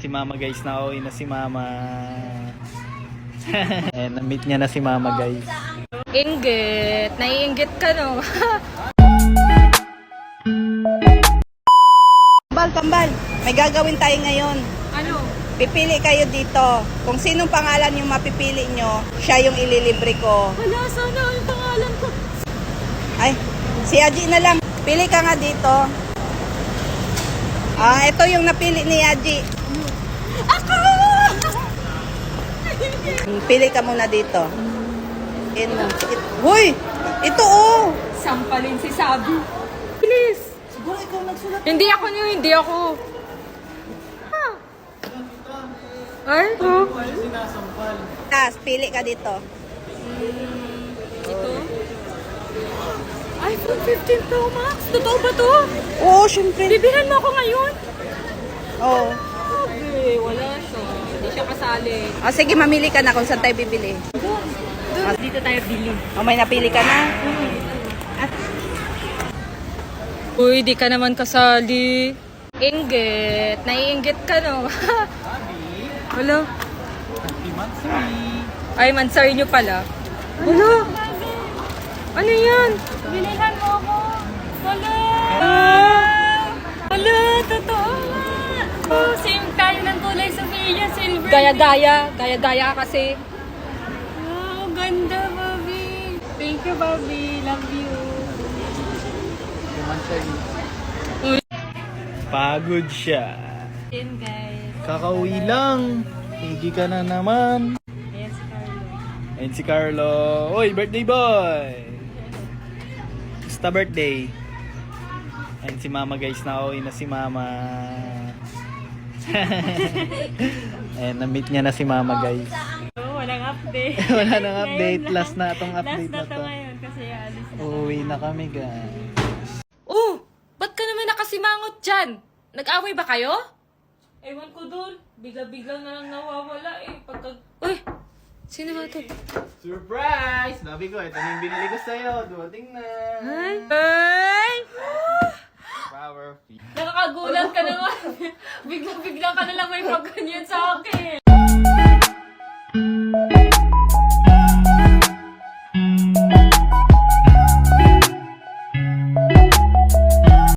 Si mama guys, nauwi na si mama. And na-meet niya na si mama guys. Inggit. Naiinggit ka, no? Kambal, may gagawin tayo ngayon. Ano? Pipili kayo dito. Kung sinong pangalan yung mapipili nyo, siya yung ililibre ko. Wala, sana ang pangalan ko. Ay, si Aji na lang. Pili ka nga dito. Ito yung napili ni Aji. Ako! Pili ka muna dito. Hoy! Ito oh! Sampalin si Sabi. Please. Siguro ikaw nagsulat. Hindi ako niyo, hindi ako. Ay, oh. Pili ka dito. Ito? iPhone 15 Pro Max? Totoo ba to? Oo, syempre. Bibilhan mo ako ngayon? Oo. Sabi, wala siya. Hindi siya kasali. Sige, mamili ka na kung saan tayo bibili. Doon. Dito tayo bili. May napili ka na? Uy, di ka naman kasali. Inggit. Naiinggit ka, no? Wala. Ay, mansari nyo pala. Wala. Ano yan? Bilihan mo ako. Wala. Wala, totoo nga. Oh, same tayo ng kulay Sophia, silver. Gaya-gaya. Gaya-gaya ka kasi. Wow, ganda, Bobby. Thank you, Bobby. Love you. Pagod siya. Yan, guys. Kakauwi lang. Higi ka na naman. Ayan si Carlo. And si Carlo. Oy, birthday boy! Basta birthday. And si mama guys, nauwi na si mama. And na-meet niya na si mama guys. Oh, walang update. Wala nang update. Last na itong update na Last na to. ngayon kasi alis na. Uuwi na kami guys. Oh! Ba't ka naman nakasimangot dyan? Nag-away ba kayo? Ewan ko dun. Bigla-bigla na lang nawawala eh. Uy! Sino ba ito? Surprise! Sabi ko, ito na yung binili ko sa'yo. Dumating na. Ay! Power feed. Nakakagulat ka naman. Bigla-bigla ka na lang may pag...